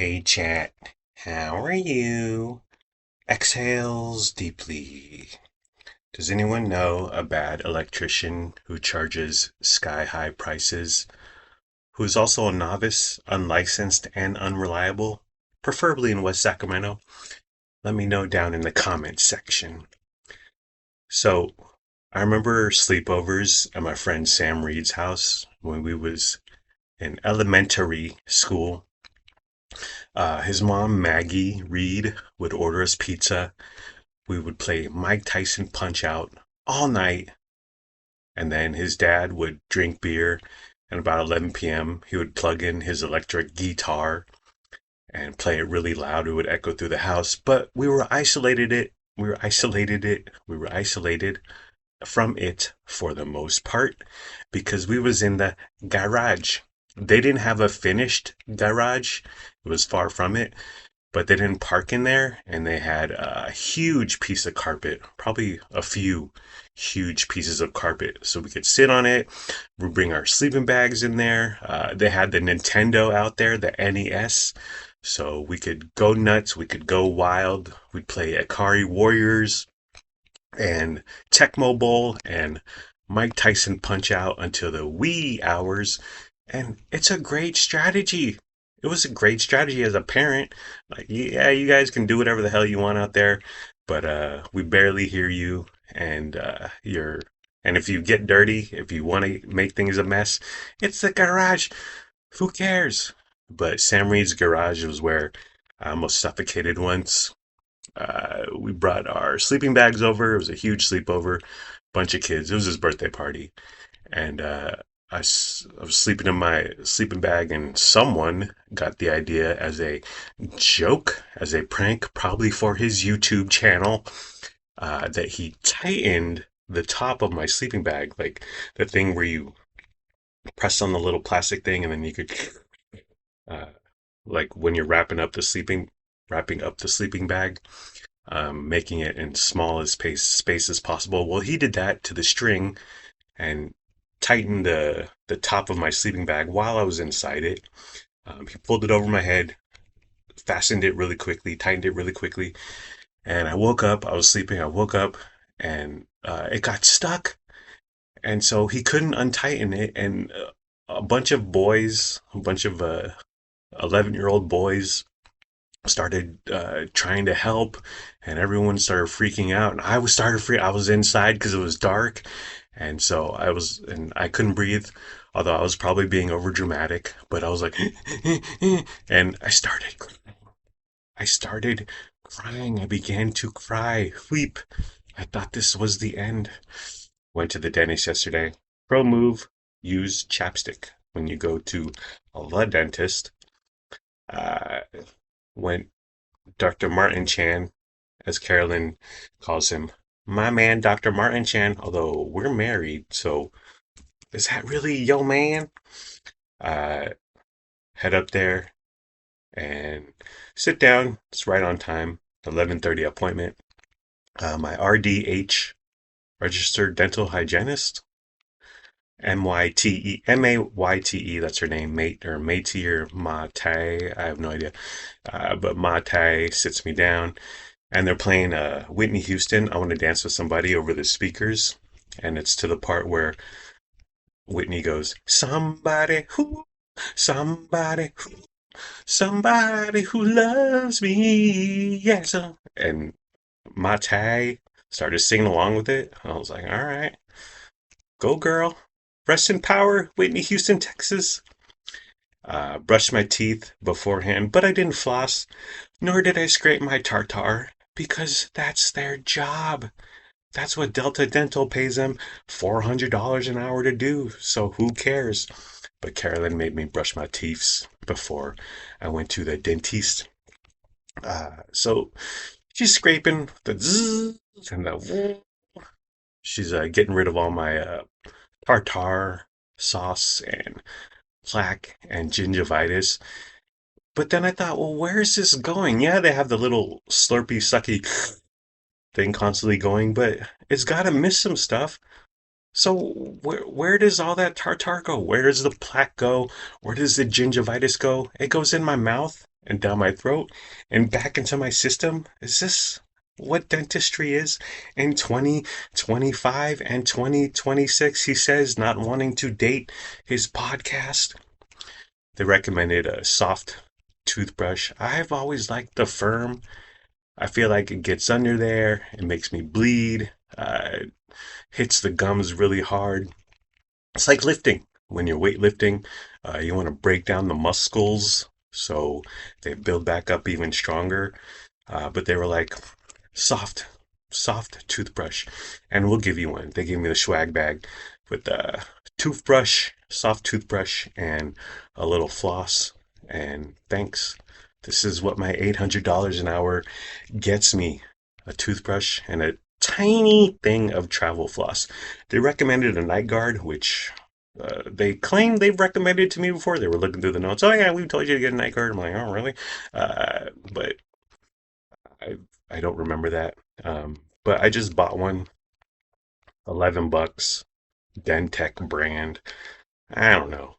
Hey chat, how are you? Exhales deeply. Does anyone know a bad electrician who charges sky high prices, who's also a novice, unlicensed, and unreliable, preferably in West Sacramento? Let me know down in the comments section. So, I remember sleepovers at my friend Sam Reed's house when we was in elementary school. His mom, Maggie Reed, would order us pizza. We would play Mike Tyson Punch Out all night. And then his dad would drink beer. And about 11 p.m., he would plug in his electric guitar and play it really loud. It would echo through the house. But we were isolated it. We were isolated it. We were isolated from it for the most part because we was in the garage. They didn't have a finished garage. It was far from it, but they didn't park in there, and they had a huge piece of carpet, probably a few huge pieces of carpet, so we could sit on it. We bring our sleeping bags in there. They had the Nintendo out there, the NES, so we could go nuts. We could go wild. We'd play Akari Warriors and Tecmo Bowl and Mike Tyson Punch Out until the wee hours. And it's a great strategy. It was a great strategy as a parent. Like, yeah, you guys can do whatever the hell you want out there, but we barely hear you. And and if you get dirty, if you want to make things a mess, it's the garage. Who cares? But Sam Reed's garage was where I almost suffocated once. We brought our sleeping bags over. It was a huge sleepover, bunch of kids. It was his birthday party, and I was sleeping in my sleeping bag, and someone got the idea as a joke, as a prank, probably for his YouTube channel, that he tightened the top of my sleeping bag, like the thing where you press on the little plastic thing, and then you could, uh, like when you're wrapping up the sleeping bag, making it in small as space as possible. Well, he did that to the string and tightened the top of my sleeping bag while I was inside it. He pulled it over my head, fastened it really quickly, tightened it really quickly, and I woke up. I was sleeping. I woke up, and it got stuck, and so he couldn't untighten it. And a bunch of boys, a bunch of 11-year-old boys started trying to help, and everyone started freaking out, and I was inside because it was dark, and so I couldn't breathe, although I was probably being over dramatic, but I was like and I started crying. I began to cry, weep. I thought this was the end. Went to the dentist yesterday. Pro move: use chapstick when you go to the dentist. uh went Dr. Martin Chan, as Carolyn calls him. My man, Dr. Martin Chan, although we're married, so is that really yo man? Uh, Head up there and sit down. It's right on time. 11:30 appointment. My RDH, registered dental hygienist, Mayte, that's her name, Mate or Matey or Mate, I have no idea. But Mate sits me down, and they're playing Whitney Houston, I Want to Dance with Somebody, over the speakers. And it's to the part where Whitney goes, somebody who, somebody who loves me, yes. And Mate started singing along with it. I was like, all right, go girl. Rest in power, Whitney Houston, Texas. Brushed my teeth beforehand, but I didn't floss, nor did I scrape my tartar, because that's their job. That's what Delta Dental pays them $400 an hour to do, so who cares? But Carolyn made me brush my teeth before I went to the dentist. So she's scraping the zzz and the. She's getting rid of all my tartar sauce and plaque and gingivitis. But then I thought, well, where is this going? Yeah, they have the little slurpy, sucky thing constantly going, but it's got to miss some stuff. So where does all that tartar go? Where does the plaque go? Where does the gingivitis go? It goes in my mouth. and down my throat and back into my system. Is this what dentistry is in 2025 and 2026? He says, not wanting to date his podcast. They recommended a soft toothbrush. I've always liked the firm. I feel like it gets under there, it makes me bleed, it hits the gums really hard. It's like lifting. When you're weightlifting, you want to break down the muscles so they build back up even stronger. But they were like, soft, soft toothbrush. And we'll give you one. They gave me the swag bag with a toothbrush, soft toothbrush, and a little floss. And thanks. This is what my $800 an hour gets me, a toothbrush and a tiny thing of travel floss. They recommended a night guard, which they claimed they've recommended to me before. They were looking through the notes. Oh yeah, we told you to get a night guard. I'm like, oh really? But I I don't remember that. But I just bought one, $11, Dentech brand. I don't know.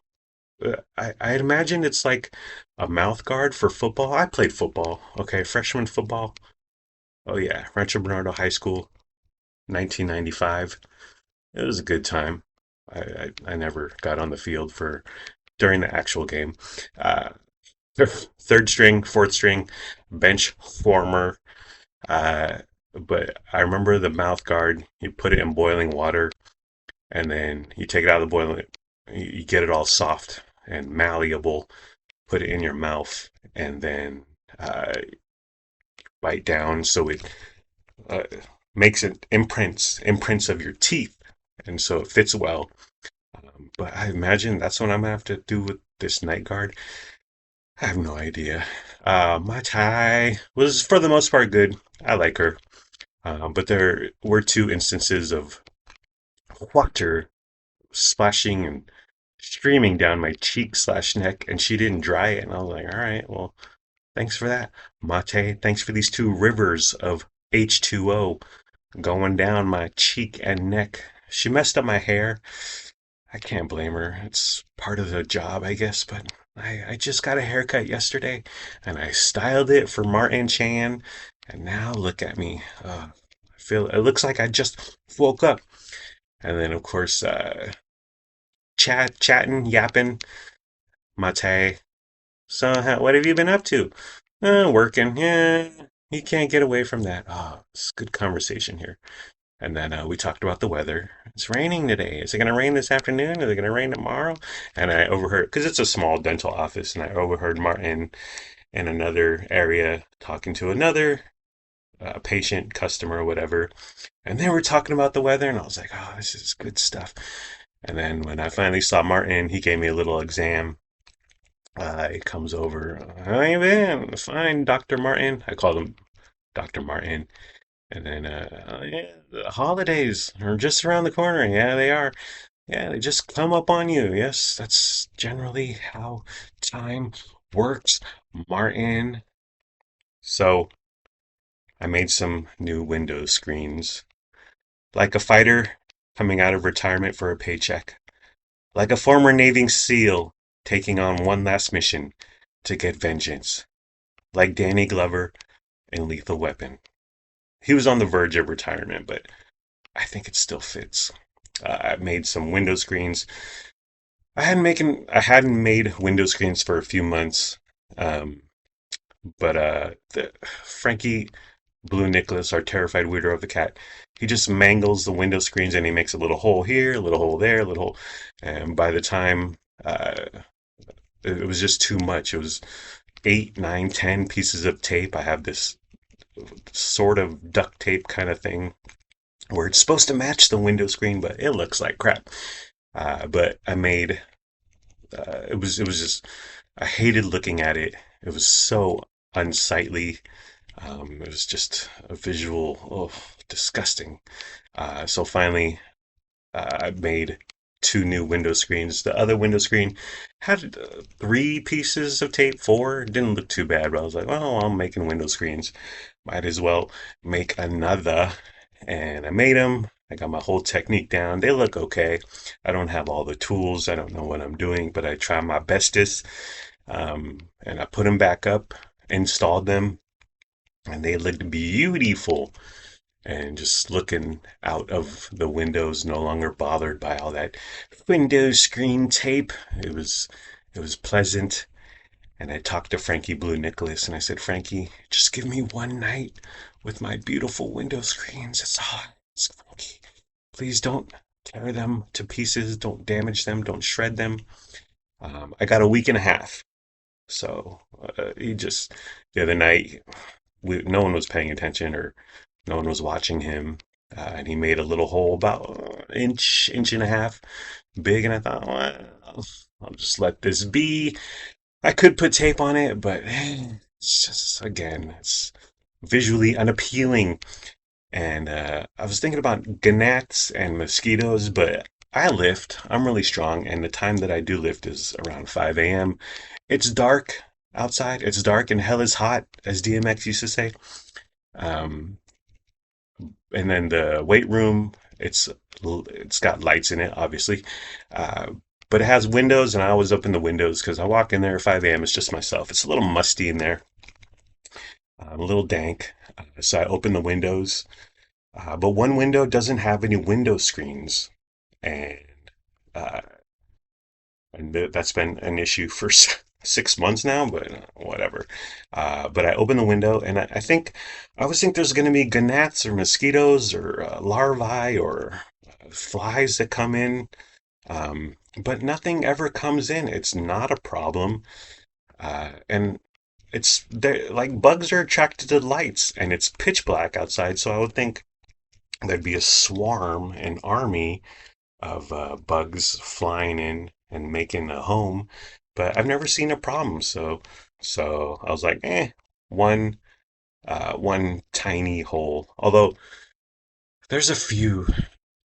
I imagine it's like a mouth guard for football. I played football. Okay, freshman football. Oh yeah, Rancho Bernardo High School, 1995. It was a good time. I never got on the field for during the actual game. Uh, third string, fourth string, bench former. Uh, but I remember the mouth guard. You put it in boiling water, and then you take it out of the boiling. You get it all soft and malleable. Put it in your mouth, and then bite down so it uh, makes it imprints of your teeth, and so it fits well. But I imagine that's what I'm gonna have to do with this night guard. I have no idea. My tie was for the most part good. I like her, but there were two instances of water splashing and streaming down my cheek slash neck, and she didn't dry it. And I was like, all right, well, thanks for that, Mate. Thanks for these two rivers of H2O going down my cheek and neck. She messed up my hair. I can't blame her. It's part of the job, I guess, but I just got a haircut yesterday and I styled it for Martin Chan, and now look at me. I feel it looks like I just woke up. And then, of course, chatting, yapping, Mate. So, what have you been up to? Working. Yeah, you can't get away from that. Oh, it's good conversation here. And then we talked about the weather. It's raining today. Is it going to rain this afternoon? Is it going to rain tomorrow? And I overheard, because it's a small dental office, and I overheard Martin in another area talking to another patient, customer, whatever. And they were talking about the weather, and I was like, oh, this is good stuff. And then when I finally saw Martin, he gave me a little exam. He comes over. How you been? Fine, Dr. Martin. I called him Dr. Martin. And then, yeah, the holidays are just around the corner. Yeah, they are. Yeah, they just come up on you. Yes, that's generally how time works, Martin. So I made some new window screens. Like a fighter coming out of retirement for a paycheck. Like a former Navy SEAL taking on one last mission to get vengeance. Like Danny Glover in Lethal Weapon. He was on the verge of retirement, but I think it still fits. I made some window screens. I hadn't made window screens for a few months, um, but Frankie Blue Nicholas, our terrified weirdo of the cat, he just mangles the window screens and he makes a little hole here, a little hole there, a little hole. And by the time it was just too much. It was eight, nine, 10 pieces of tape. I have this sort of duct tape kind of thing where it's supposed to match the window screen, but it looks like crap. But I made it was just I hated looking at it. It was so unsightly. It was just a visual, oh, disgusting. So finally, I made two new window screens. The other window screen had three pieces of tape, four. It didn't look too bad, but I was like, well, I'm making window screens. Might as well make another. And I made them. I got my whole technique down. They look okay. I don't have all the tools. I don't know what I'm doing, but I try my bestest. and I put them back up, installed them, and they looked beautiful. And just looking out of the windows, no longer bothered by all that window screen tape. It was pleasant. And I talked to Frankie Blue Nicholas and I said, Frankie, just give me one night with my beautiful window screens. That's all I ask, Frankie. Please don't tear them to pieces. Don't damage them. Don't shred them. I got a week and a half. So he just, the other night, no one was paying attention or no one was watching him. And he made a little hole about inch and a half big. And I thought, well, I'll just let this be. I could put tape on it, but it's just, again, it's visually unappealing. And I was thinking about gnats and mosquitoes, but I lift. I'm really strong, and the time that I do lift is around 5 a.m. It's dark outside. It's dark and hell is hot, as DMX used to say. Um, and then the weight room, it's got lights in it, obviously, uh, but it has windows, and I always open the windows because I walk in there at 5 a.m. It's just myself. It's a little musty in there, a little dank, so I open the windows. But one window doesn't have any window screens, and uh, that's been an issue for 6 months now. But whatever. But I open the window, and I think I always think there's going to be gnats or mosquitoes or larvae or flies that come in, but nothing ever comes in. It's not a problem, and like bugs are attracted to lights, and it's pitch black outside. So I would think there'd be a swarm, an army of bugs flying in and making a home, but I've never seen a problem. So I was like, one one tiny hole. Although there's a few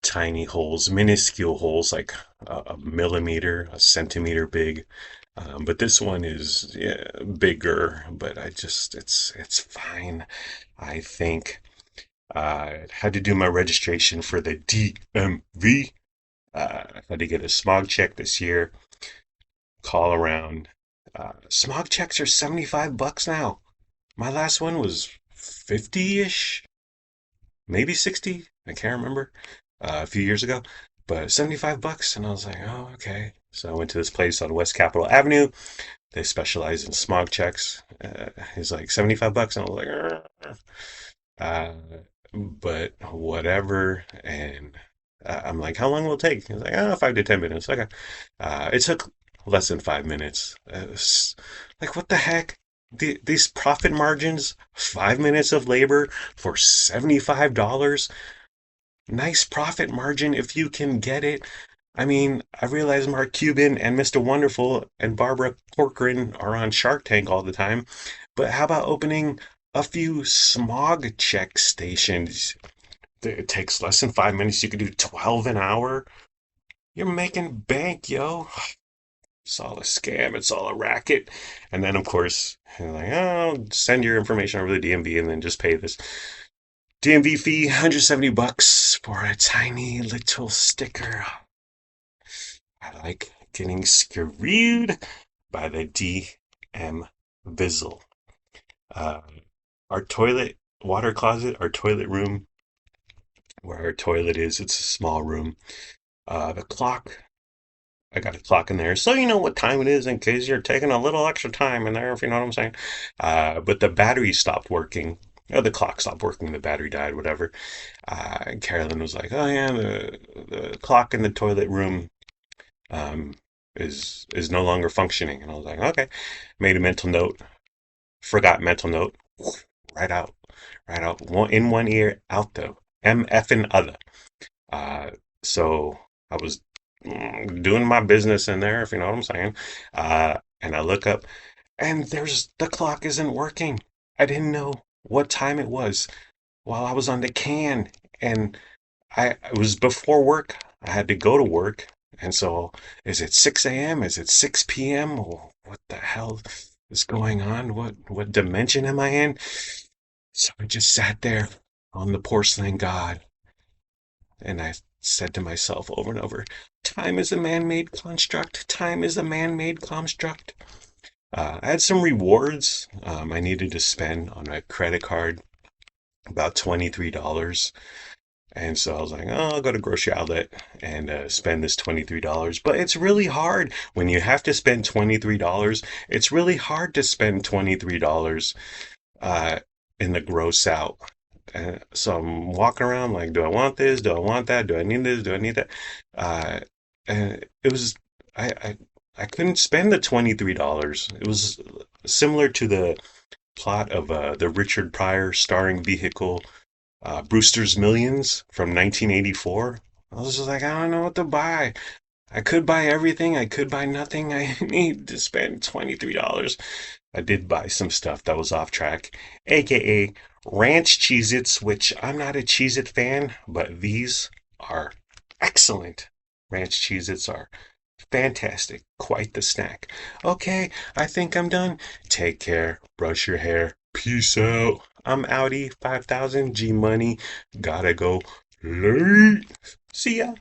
tiny holes, minuscule holes, like a millimeter, a centimeter big. But this one is, yeah, bigger. But it's fine. I think I had to do my registration for the DMV. I had to get a smog check this year. Call around. Smog checks are $75 now. My last one was 50-ish, maybe 60. I can't remember. A few years ago, but $75, and I was like, oh, okay. So I went to this place on West Capitol Avenue. They specialize in smog checks. He's like $75, and I was like, uh, but whatever. And I'm like, how long will it take? He's like, 5 to 10 minutes. Okay. It took less than 5 minutes. Like, what the heck? These profit margins, 5 minutes of labor for $75. Nice profit margin if you can get it. I mean, I realize Mark Cuban and Mr. Wonderful and Barbara Corcoran are on Shark Tank all the time, but how about opening a few smog check stations? It takes less than 5 minutes. You could do 12 an hour. You're making bank, yo. It's all a scam. It's all a racket. And then, of course, you're like, oh, send your information over to the DMV and then just pay this DMV fee, $170 for a tiny little sticker. I like getting screwed by the DM Vizzle. Uh, our toilet, water closet, our toilet room, where our toilet is, it's a small room. The clock, I got a clock in there, so you know what time it is in case you're taking a little extra time in there, if you know what I'm saying. But the battery stopped working. Oh, the clock stopped working, the battery died, whatever. And Carolyn was like, "Oh yeah, the clock in the toilet room um, is no longer functioning." And I was like, "Okay." Made a mental note. Forgot mental note. Right out, right out. One in one ear, out the MF and other. Uh, so I was doing my business in there, if you know what I'm saying. And I look up, and there's the clock isn't working. I didn't know what time it was while I was on the can, and it was before work. I had to go to work, and so is it 6 a.m.? Is it 6 p.m.? Oh, what the hell is going on? What dimension am I in? So I just sat there on the porcelain god, and I said to myself over and over, time is a man-made construct. Time is a man-made construct. I had some rewards. I needed to spend on a credit card about $23. And so I was like, oh, I'll go to grocery outlet and spend this $23. But it's really hard when you have to spend $23. It's really hard to spend $23 uh, in the gross out. So I'm walking around like, do I want this? Do I want that? Do I need this? Do I need that? Uh, and it was, I, I, I couldn't spend the $23. It was similar to the plot of the Richard Pryor starring vehicle Brewster's Millions from 1984. I was just like, I don't know what to buy. I could buy everything. I could buy nothing. I need to spend $23. I did buy some stuff that was off track, aka ranch Cheez-Its, which I'm not a Cheez-It fan, but these are excellent. Ranch Cheez-Its are fantastic. Quite the snack. Okay, I think I'm done. Take care. Brush your hair. Peace out. I'm outie 5000 G Money. Gotta go late. See ya.